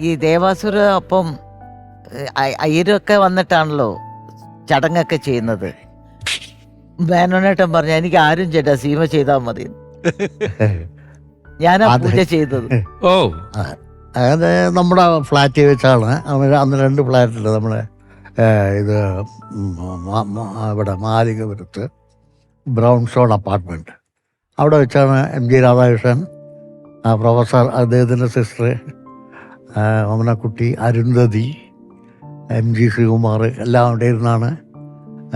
ഈ ദേവാസുര അപ്പം അയ്യരൊക്കെ വന്നിട്ടാണല്ലോ ചടങ്ങൊക്കെ ചെയ്യുന്നത്. മേനോനേട്ടൻ പറഞ്ഞ എനിക്ക് ആരും ചേട്ടാ സീമ ചെയ്താൽ മതി, ഞാനാ പൂജ ചെയ്തത്. ഓ അങ്ങനെ നമ്മുടെ ഫ്ലാറ്റിൽ വെച്ചാണ് അന്ന് 2 ഫ്ലാറ്റിൽ നമ്മുടെ ഇത് ഇവിടെ മാലികപുരത്ത് ബ്രൗൺ സ്റ്റോൺ അപ്പാർട്ട്മെൻറ്റ്, അവിടെ വെച്ചാണ് MG രാധാകൃഷ്ണൻ, പ്രൊഫസർ അദ്ദേഹത്തിൻ്റെ സിസ്റ്റർ ഓമനക്കുട്ടി, അരുന്ധതി, MG ശ്രീകുമാർ എല്ലാം അവിടെ ഇരുന്നാണ്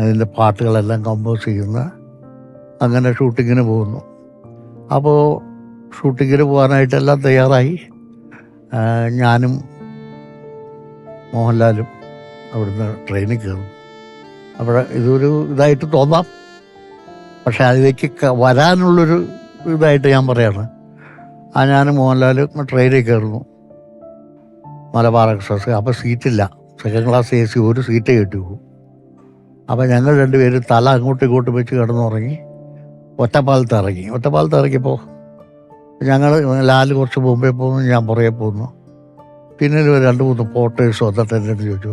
അതിൻ്റെ പാട്ടുകളെല്ലാം കമ്പോസ് ചെയ്യുന്നത്. അങ്ങനെ ഷൂട്ടിങ്ങിന് പോകുന്നു. അപ്പോൾ ഷൂട്ടിങ്ങിന് പോകാനായിട്ടെല്ലാം തയ്യാറായി. ഞാനും മോഹൻലാലും അവിടുന്ന് ട്രെയിനിൽ കയറും. അവിടെ ഇതൊരു ഇതായിട്ട് തോന്നാം, പക്ഷെ അതിലേക്ക് വരാനുള്ളൊരു ഇതായിട്ട് ഞാൻ പറയാണ്. ഞാനും മോഹൻലാലും ട്രെയിനിൽ കയറുന്നു, മലബാർ എക്സ്പ്രസ്. അപ്പോൾ സീറ്റില്ല, സെക്കൻഡ് ക്ലാസ് AC, ഒരു സീറ്റേ കിട്ടുകയുള്ളൂ. അപ്പോൾ ഞങ്ങൾ 2 പേരും തല അങ്ങോട്ടും ഇങ്ങോട്ടും വെച്ച് കിടന്നുറങ്ങി ഒറ്റപ്പാലത്ത് ഇറങ്ങി. ഒറ്റപ്പാലത്ത് ഇറങ്ങിയപ്പോൾ ഞങ്ങൾ ലാല് കുറച്ച് മുമ്പേ പോകുന്നു, ഞാൻ പുറകെ പോകുന്നു. പിന്നെ 2-3 പോർട്ടേഴ്സ് വന്നിട്ട് എൻ്റെ അടുത്ത് ചോദിച്ചു,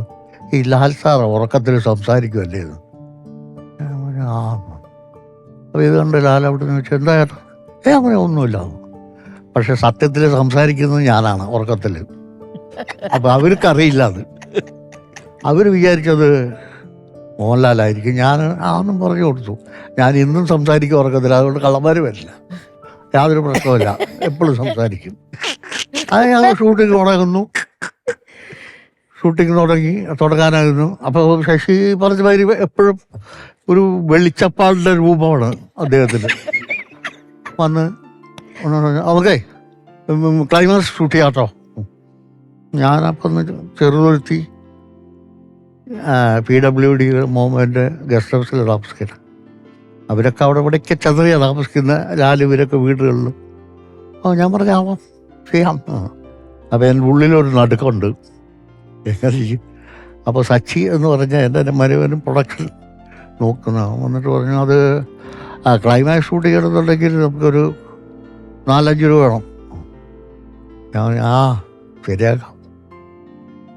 ഈ ലാൽ സാർ ഉറക്കത്തിൽ സംസാരിക്കുമല്ലേ എന്ന്. ആ അപ്പോൾ ഇത് കണ്ട് ലാൽ അവിടെ നിന്ന് ചോദിച്ചു, എന്താ ചേട്ടാ? അങ്ങനെ ഒന്നുമില്ല. പക്ഷെ സത്യത്തിൽ സംസാരിക്കുന്നത് ഞാനാണ് ഉറക്കത്തിൽ. അപ്പം അവർക്കറിയില്ല അത്. അവർ വിചാരിച്ചത് മോഹൻലാലായിരിക്കും. ഞാൻ ആന്നും പറഞ്ഞു കൊടുത്തു, ഞാൻ ഇന്നും സംസാരിക്കും ഉറക്കത്തിൽ, അതുകൊണ്ട് കള്ളന്മാർ വരില്ല, യാതൊരു പ്രശ്നമില്ല, എപ്പോഴും സംസാരിക്കും. അത് ഞങ്ങൾ ഷൂട്ടിങ് തുടങ്ങുന്നു. ഷൂട്ടിങ് തുടങ്ങാനായിരുന്നു. അപ്പോൾ ശശി പറഞ്ഞ മാതിരി എപ്പോഴും ഒരു വെളിച്ചപ്പാടിൻ്റെ രൂപമാണ് അദ്ദേഹത്തിന്. വന്ന് ഓക്കെ ക്ലൈമാക്സ് ഷൂട്ട് ചെയ്യാട്ടോ. ഞാനപ്പം ചെറുതുരുത്തി PWD മോഹൻ്റെ ഗസ്റ്റ് ഹൗസിൽ താമസിക്കുന്നത്. അവരൊക്കെ അവിടെ ഇവിടേക്ക് ചെറിയ താമസിക്കുന്ന ഇവരൊക്കെ വീടുകളിലും. ഞാൻ പറഞ്ഞാവാം, ചെയ്യാം. അപ്പോൾ എൻ്റെ ഉള്ളിലൊരു നടുക്കമുണ്ട്, എങ്ങനെ ചെയ്യും. അപ്പോൾ സച്ചി എന്ന് പറഞ്ഞാൽ എൻ്റെ മരുവനും പ്രൊഡക്ഷൻ നോക്കുന്ന വന്നിട്ട് പറഞ്ഞു, അത് ക്ലൈമാക്സ് ഷൂട്ട് ചെയ്യണമെന്നുണ്ടെങ്കിൽ നമുക്കൊരു 4-5 രൂപ വേണം. ഞാൻ ശരിയാക്കാം.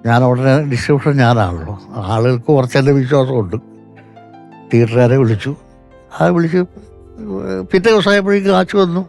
ഞാൻ ഉടനെ ഡിസ്ട്രിബ്യൂഷൻ ഞാനാണല്ലോ, ആളുകൾക്ക് കുറച്ച് എൻ്റെ വിശ്വാസമുണ്ട്. തിയേറ്ററുകാരെ വിളിച്ചു. വിളിച്ച് പിറ്റേ ദിവസമായപ്പോഴേക്കും കാച്ചു വന്നു.